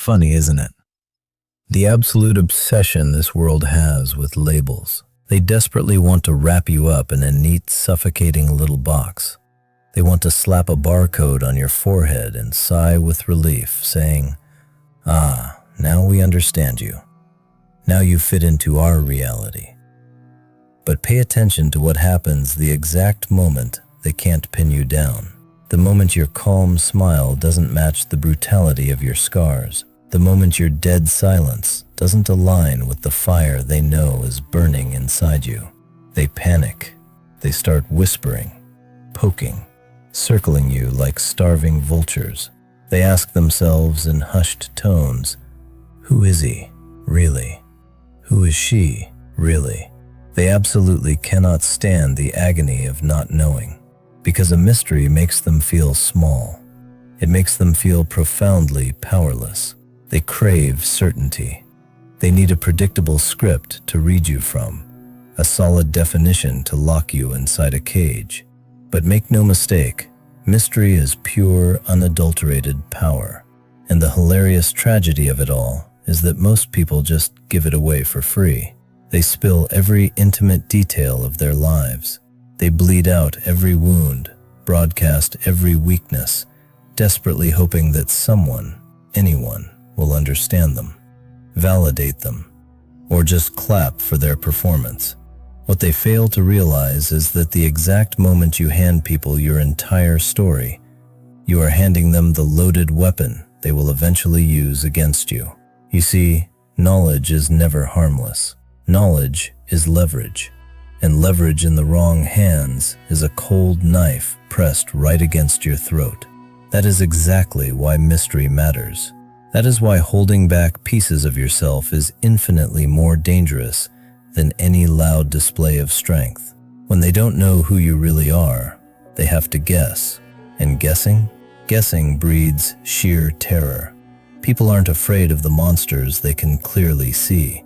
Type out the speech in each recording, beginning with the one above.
Funny, isn't it? The absolute obsession this world has with labels. They desperately want to wrap you up in a neat, suffocating little box. They want to slap a barcode on your forehead and sigh with relief, saying, "Ah, now we understand you. Now you fit into our reality." But pay attention to what happens the exact moment they can't pin you down. The moment your calm smile doesn't match the brutality of your scars. The moment your dead silence doesn't align with the fire they know is burning inside you. They panic. They start whispering, poking, circling you like starving vultures. They ask themselves in hushed tones, "Who is he, really? Who is she, really?" They absolutely cannot stand the agony of not knowing, because a mystery makes them feel small. It makes them feel profoundly powerless. They crave certainty. They need a predictable script to read you from, a solid definition to lock you inside a cage. But make no mistake, mystery is pure, unadulterated power. And the hilarious tragedy of it all is that most people just give it away for free. They spill every intimate detail of their lives. They bleed out every wound, broadcast every weakness, desperately hoping that someone, anyone, will understand them, validate them, or just clap for their performance. What they fail to realize is that the exact moment you hand people your entire story, you are handing them the loaded weapon they will eventually use against you. You see, knowledge is never harmless. Knowledge is leverage, and leverage in the wrong hands is a cold knife pressed right against your throat. That is exactly why mystery matters. That is why holding back pieces of yourself is infinitely more dangerous than any loud display of strength. When they don't know who you really are, they have to guess. And guessing breeds sheer terror. People aren't afraid of the monsters they can clearly see.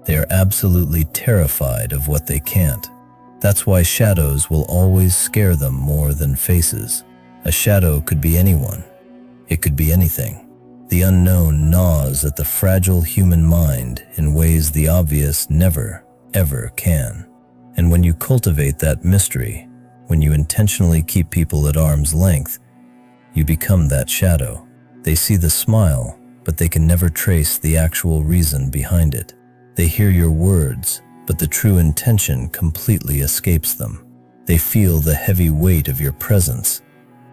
They are absolutely terrified of what they can't. That's why shadows will always scare them more than faces. A shadow could be anyone. It could be anything. The unknown gnaws at the fragile human mind in ways the obvious never, ever can. And when you cultivate that mystery, when you intentionally keep people at arm's length, you become that shadow. They see the smile, but they can never trace the actual reason behind it. They hear your words, but the true intention completely escapes them. They feel the heavy weight of your presence,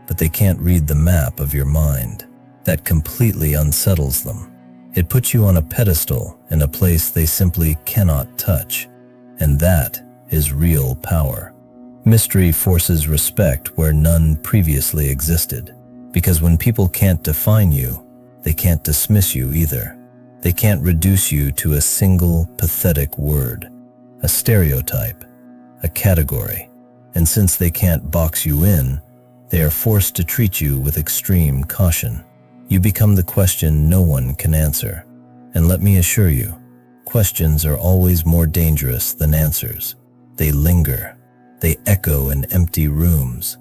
but they can't read the map of your mind. That completely unsettles them. It puts you on a pedestal in a place they simply cannot touch, and that is real power. Mystery forces respect where none previously existed, because when people can't define you, they can't dismiss you either. They can't reduce you to a single pathetic word, a stereotype, a category. And since they can't box you in, they are forced to treat you with extreme caution. You become the question no one can answer. And let me assure you, questions are always more dangerous than answers. They linger. They echo in empty rooms.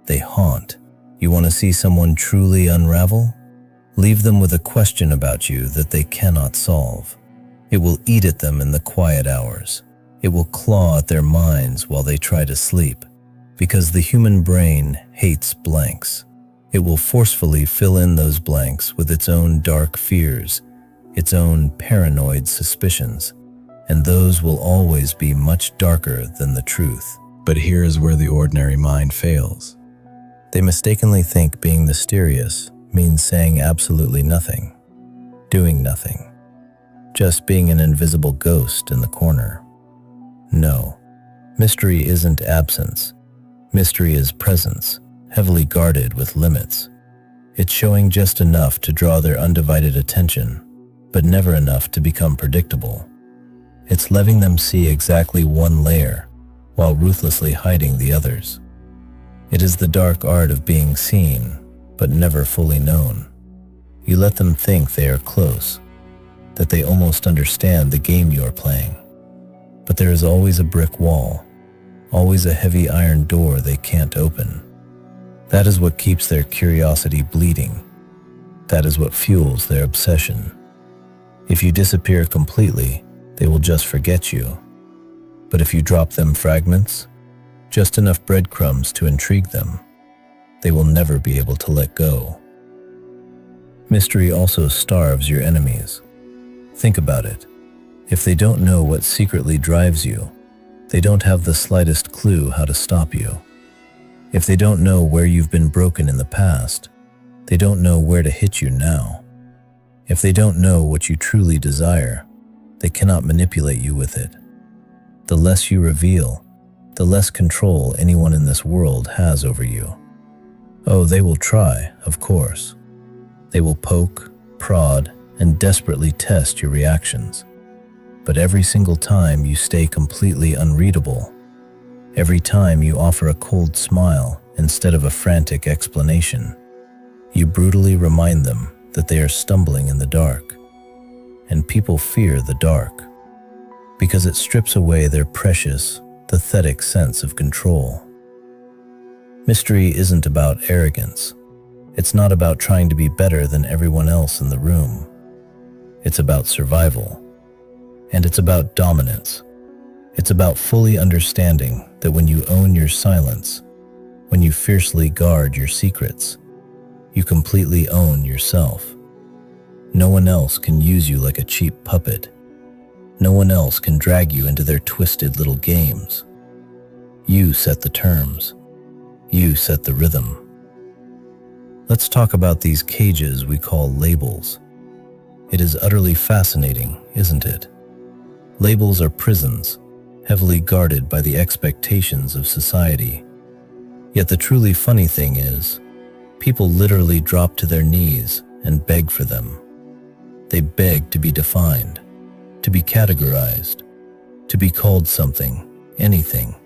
They haunt. You want to see someone truly unravel? Leave them with a question about you that they cannot solve. It will eat at them in the quiet hours. It will claw at their minds while they try to sleep. Because the human brain hates blanks. It will forcefully fill in those blanks with its own dark fears, its own paranoid suspicions, and those will always be much darker than the truth. But here is where the ordinary mind fails. They mistakenly think being mysterious means saying absolutely nothing, doing nothing, just being an invisible ghost in the corner. No, mystery isn't absence. Mystery is presence, heavily guarded with limits. It's showing just enough to draw their undivided attention, but never enough to become predictable. It's letting them see exactly one layer, while ruthlessly hiding the others. It is the dark art of being seen, but never fully known. You let them think they are close, that they almost understand the game you are playing. But there is always a brick wall, always a heavy iron door they can't open. That is what keeps their curiosity bleeding. That is what fuels their obsession. If you disappear completely, they will just forget you. But if you drop them fragments, just enough breadcrumbs to intrigue them, they will never be able to let go. Mystery also starves your enemies. Think about it. If they don't know what secretly drives you, they don't have the slightest clue how to stop you. If they don't know where you've been broken in the past, they don't know where to hit you now. If they don't know what you truly desire, they cannot manipulate you with it. The less you reveal, the less control anyone in this world has over you. Oh, they will try, of course. They will poke, prod, and desperately test your reactions. But every single time you stay completely unreadable, every time you offer a cold smile instead of a frantic explanation, you brutally remind them that they are stumbling in the dark. And people fear the dark because it strips away their precious, pathetic sense of control. Mystery isn't about arrogance. It's not about trying to be better than everyone else in the room. It's about survival. And it's about dominance. It's about fully understanding that when you own your silence, when you fiercely guard your secrets, you completely own yourself. No one else can use you like a cheap puppet. No one else can drag you into their twisted little games. You set the terms. You set the rhythm. Let's talk about these cages we call labels. It is utterly fascinating, isn't it? Labels are prisons, heavily guarded by the expectations of society. Yet the truly funny thing is, people literally drop to their knees and beg for them. They beg to be defined, to be categorized, to be called something, anything,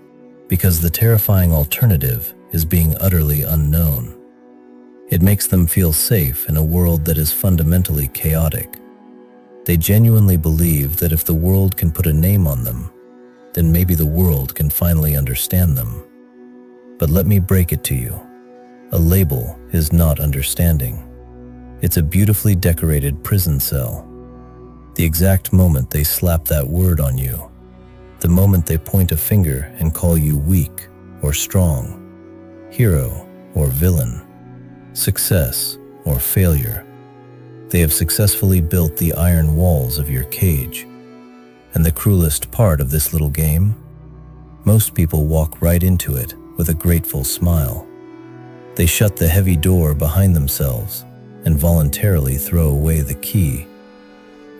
because the terrifying alternative is being utterly unknown. It makes them feel safe in a world that is fundamentally chaotic. They genuinely believe that if the world can put a name on them, then maybe the world can finally understand them. But let me break it to you. A label is not understanding. It's a beautifully decorated prison cell. The exact moment they slap that word on you, the moment they point a finger and call you weak or strong, hero or villain, success or failure, they have successfully built the iron walls of your cage. And the cruelest part of this little game? Most people walk right into it with a grateful smile. They shut the heavy door behind themselves and voluntarily throw away the key,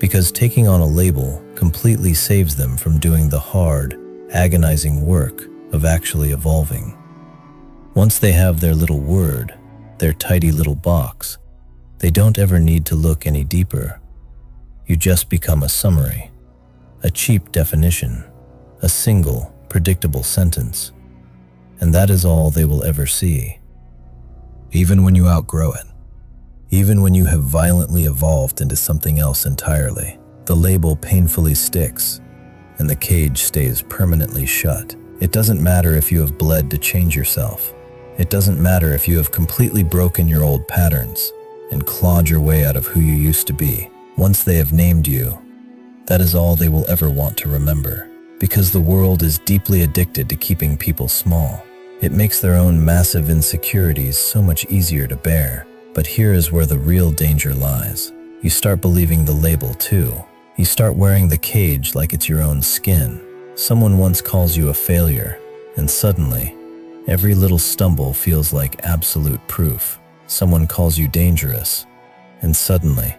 because taking on a label completely saves them from doing the hard, agonizing work of actually evolving. Once they have their little word, their tidy little box, they don't ever need to look any deeper. You just become a summary, a cheap definition, a single, predictable sentence. And that is all they will ever see. Even when you outgrow it, even when you have violently evolved into something else entirely, the label painfully sticks, and the cage stays permanently shut. It doesn't matter if you have bled to change yourself. It doesn't matter if you have completely broken your old patterns and clawed your way out of who you used to be. Once they have named you, that is all they will ever want to remember, because the world is deeply addicted to keeping people small. It makes their own massive insecurities so much easier to bear. But here is where the real danger lies. You start believing the label too. You start wearing the cage like it's your own skin. Someone once calls you a failure, and suddenly, every little stumble feels like absolute proof. Someone calls you dangerous, and suddenly,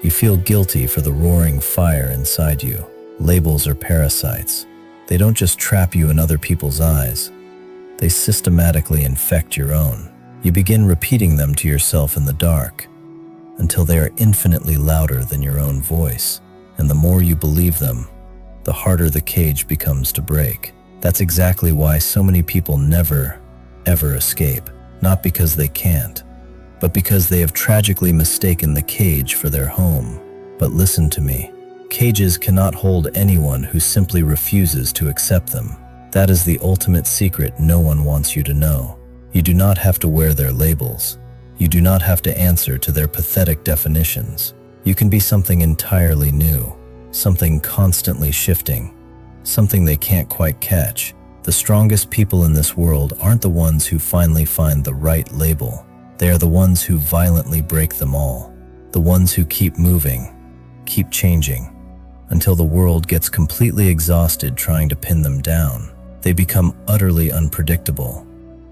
you feel guilty for the roaring fire inside you. Labels are parasites. They don't just trap you in other people's eyes. They systematically infect your own. You begin repeating them to yourself in the dark until they are infinitely louder than your own voice. And the more you believe them, the harder the cage becomes to break. That's exactly why so many people never, ever escape. Not because they can't, but because they have tragically mistaken the cage for their home. But listen to me. Cages cannot hold anyone who simply refuses to accept them. That is the ultimate secret no one wants you to know. You do not have to wear their labels. You do not have to answer to their pathetic definitions. You can be something entirely new, something constantly shifting, something they can't quite catch. The strongest people in this world aren't the ones who finally find the right label. They are the ones who violently break them all. The ones who keep moving, keep changing, until the world gets completely exhausted trying to pin them down. They become utterly unpredictable,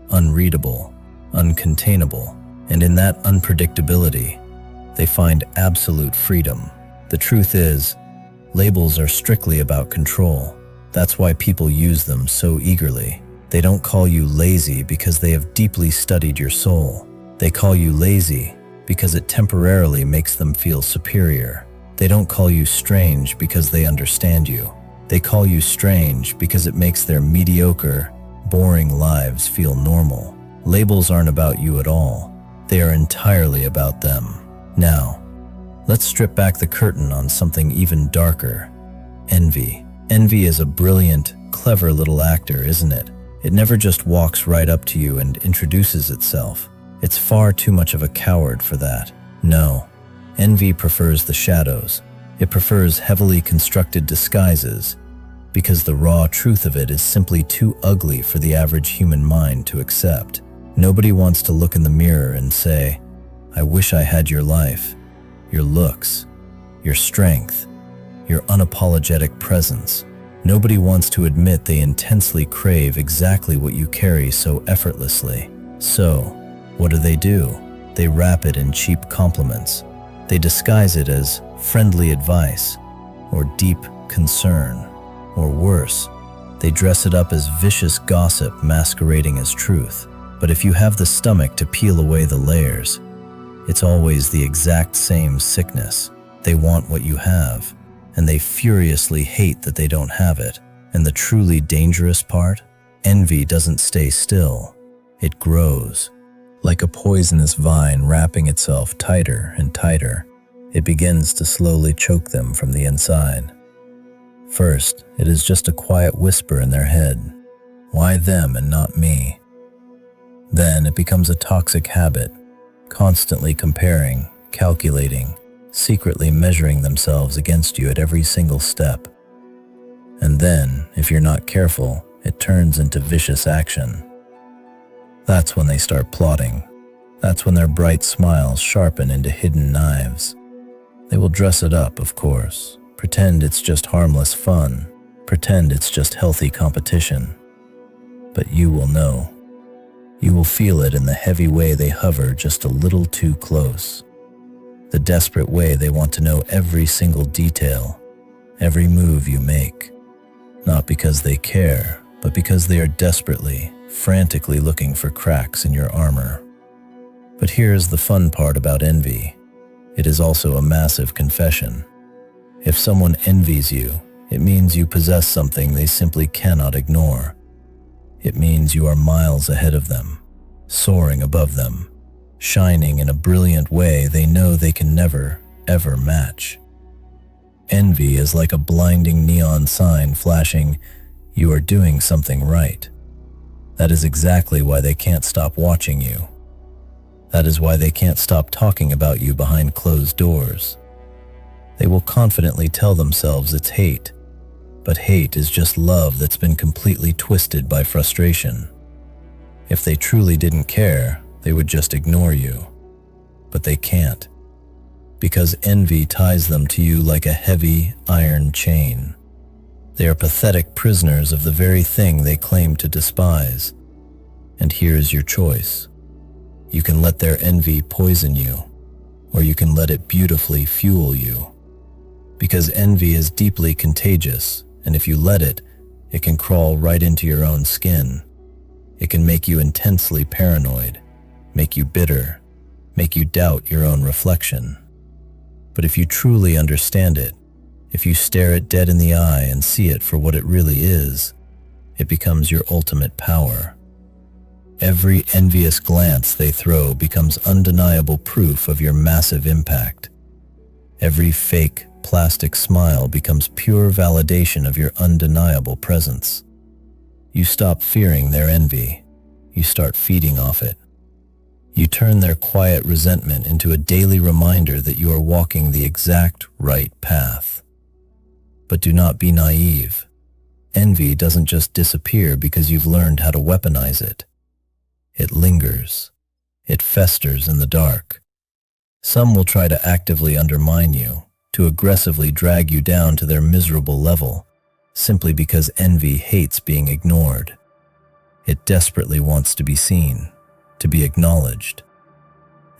unreadable, uncontainable, and in that unpredictability, they find absolute freedom. The truth is, labels are strictly about control. That's why people use them so eagerly. They don't call you lazy because they have deeply studied your soul. They call you lazy because it temporarily makes them feel superior. They don't call you strange because they understand you. They call you strange because it makes their mediocre, boring lives feel normal. Labels aren't about you at all. They are entirely about them. Now, let's strip back the curtain on something even darker. Envy. Envy is a brilliant, clever little actor, isn't it? It never just walks right up to you and introduces itself. It's far too much of a coward for that. No, envy prefers the shadows. It prefers heavily constructed disguises, because the raw truth of it is simply too ugly for the average human mind to accept. Nobody wants to look in the mirror and say, "I wish I had your life, your looks, your strength, your unapologetic presence." Nobody wants to admit they intensely crave exactly what you carry so effortlessly. So, what do? They wrap it in cheap compliments. They disguise it as friendly advice, or deep concern, or worse, they dress it up as vicious gossip masquerading as truth. But if you have the stomach to peel away the layers, it's always the exact same sickness. They want what you have, and they furiously hate that they don't have it. And the truly dangerous part? Envy doesn't stay still. It grows. Like a poisonous vine wrapping itself tighter and tighter, it begins to slowly choke them from the inside. First, it is just a quiet whisper in their head. Why them and not me? Then it becomes a toxic habit, constantly comparing, calculating, secretly measuring themselves against you at every single step. And then, if you're not careful, it turns into vicious action. That's when they start plotting. That's when their bright smiles sharpen into hidden knives. They will dress it up, of course, pretend it's just harmless fun, pretend it's just healthy competition. But you will know. You will feel it in the heavy way they hover just a little too close. The desperate way they want to know every single detail, every move you make. Not because they care, but because they are desperately, frantically looking for cracks in your armor. But here's the fun part about envy. It is also a massive confession. If someone envies you, it means you possess something they simply cannot ignore. It means you are miles ahead of them, soaring above them, shining in a brilliant way they know they can never, ever match. Envy is like a blinding neon sign flashing, "You are doing something right." That is exactly why they can't stop watching you. That is why they can't stop talking about you behind closed doors. They will confidently tell themselves it's hate, but hate is just love that's been completely twisted by frustration. If they truly didn't care, they would just ignore you. But they can't, because envy ties them to you like a heavy iron chain. They are pathetic prisoners of the very thing they claim to despise. And here is your choice. You can let their envy poison you, or you can let it beautifully fuel you. Because envy is deeply contagious, and if you let it, it can crawl right into your own skin. It can make you intensely paranoid, make you bitter, make you doubt your own reflection. But if you truly understand it, if you stare it dead in the eye and see it for what it really is, it becomes your ultimate power. Every envious glance they throw becomes undeniable proof of your massive impact. Every fake, plastic smile becomes pure validation of your undeniable presence. You stop fearing their envy. You start feeding off it. You turn their quiet resentment into a daily reminder that you are walking the exact right path. But do not be naive. Envy doesn't just disappear because you've learned how to weaponize it. It lingers. It festers in the dark. Some will try to actively undermine you, to aggressively drag you down to their miserable level, simply because envy hates being ignored. It desperately wants to be seen, to be acknowledged.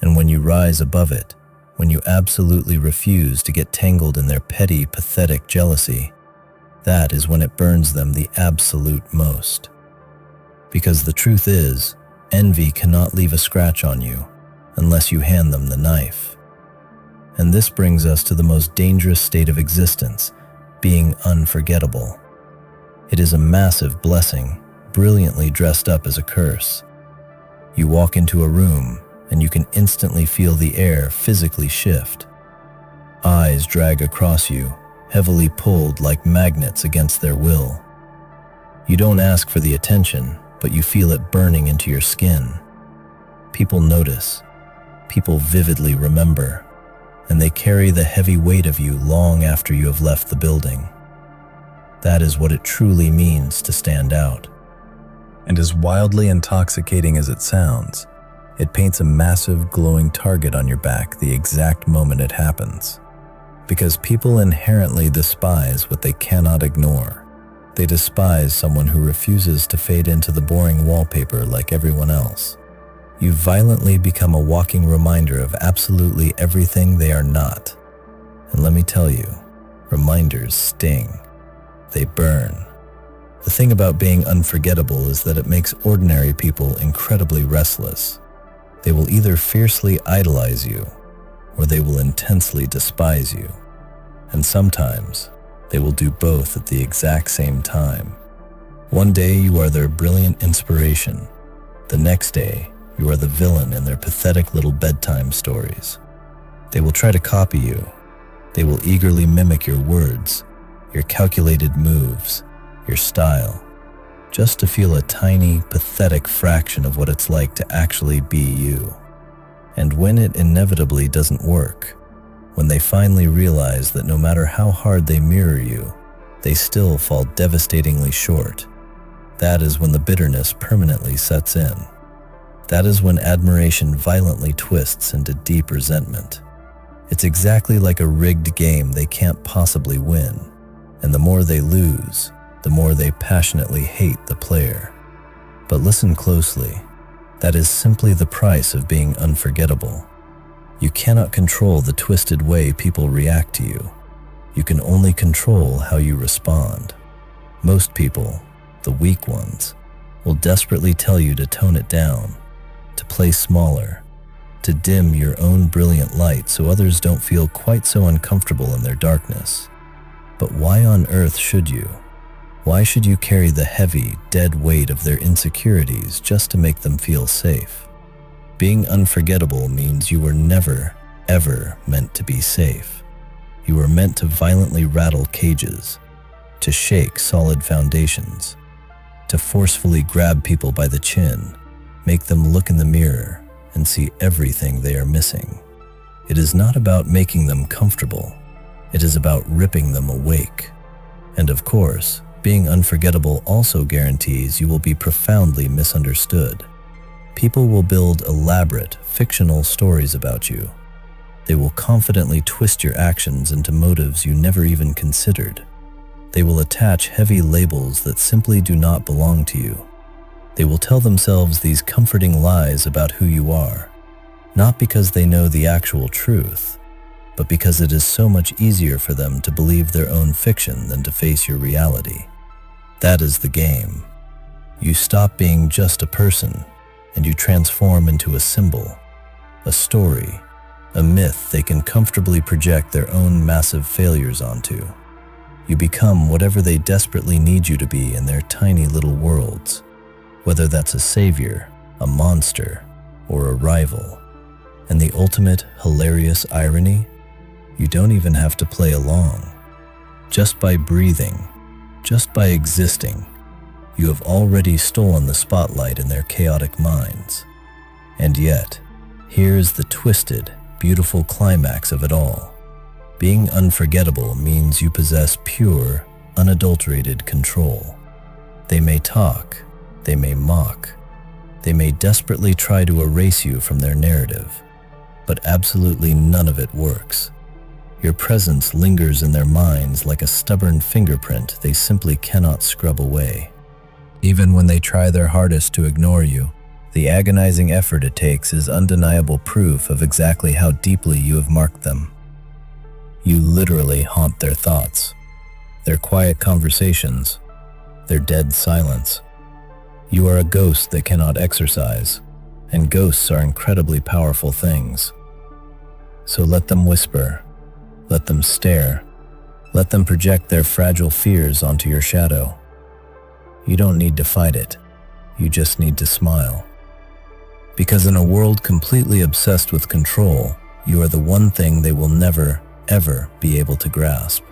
And when you rise above it, when you absolutely refuse to get tangled in their petty, pathetic jealousy, that is when it burns them the absolute most. Because the truth is, envy cannot leave a scratch on you unless you hand them the knife. And this brings us to the most dangerous state of existence, being unforgettable. It is a massive blessing, brilliantly dressed up as a curse. You walk into a room, and you can instantly feel the air physically shift. Eyes drag across you, heavily pulled like magnets against their will. You don't ask for the attention, but you feel it burning into your skin. People notice. People vividly remember. And they carry the heavy weight of you long after you have left the building. That is what it truly means to stand out. And as wildly intoxicating as it sounds, it paints a massive glowing target on your back the exact moment it happens. Because people inherently despise what they cannot ignore. They despise someone who refuses to fade into the boring wallpaper like everyone else. You violently become a walking reminder of absolutely everything they are not. And let me tell you, reminders sting. They burn. The thing about being unforgettable is that it makes ordinary people incredibly restless. They will either fiercely idolize you, or they will intensely despise you. And sometimes, they will do both at the exact same time. One day you are their brilliant inspiration. The next day, you are the villain in their pathetic little bedtime stories. They will try to copy you. They will eagerly mimic your words, your calculated moves, your style, just to feel a tiny, pathetic fraction of what it's like to actually be you. And when it inevitably doesn't work, when they finally realize that no matter how hard they mirror you, they still fall devastatingly short, that is when the bitterness permanently sets in. That is when admiration violently twists into deep resentment. It's exactly like a rigged game they can't possibly win, and the more they lose, the more they passionately hate the player. But listen closely. That is simply the price of being unforgettable. You cannot control the twisted way people react to you. You can only control how you respond. Most people, the weak ones, will desperately tell you to tone it down, to play smaller, to dim your own brilliant light so others don't feel quite so uncomfortable in their darkness. But why on earth should you? Why should you carry the heavy, dead weight of their insecurities just to make them feel safe? Being unforgettable means you were never, ever meant to be safe. You were meant to violently rattle cages, to shake solid foundations, to forcefully grab people by the chin, make them look in the mirror and see everything they are missing. It is not about making them comfortable. It is about ripping them awake. And of course, being unforgettable also guarantees you will be profoundly misunderstood. People will build elaborate, fictional stories about you. They will confidently twist your actions into motives you never even considered. They will attach heavy labels that simply do not belong to you. They will tell themselves these comforting lies about who you are, not because they know the actual truth, but because it is so much easier for them to believe their own fiction than to face your reality. That is the game. You stop being just a person, and you transform into a symbol, a story, a myth they can comfortably project their own massive failures onto. You become whatever they desperately need you to be in their tiny little worlds, whether that's a savior, a monster, or a rival. And the ultimate hilarious irony? You don't even have to play along. Just by breathing, just by existing, you have already stolen the spotlight in their chaotic minds. And yet, Here's the twisted, beautiful climax of it all. Being unforgettable means you possess pure, unadulterated control. They may talk, they may mock, they may desperately try to erase you from their narrative, but absolutely none of it works. Your presence lingers in their minds like a stubborn fingerprint they simply cannot scrub away. Even when they try their hardest to ignore you, the agonizing effort it takes is undeniable proof of exactly how deeply you have marked them. You literally haunt their thoughts, their quiet conversations, their dead silence. You are a ghost they cannot exorcise, and ghosts are incredibly powerful things. So let them whisper, let them stare, let them project their fragile fears onto your shadow. You don't need to fight it, you just need to smile. Because in a world completely obsessed with control, you are the one thing they will never, ever be able to grasp.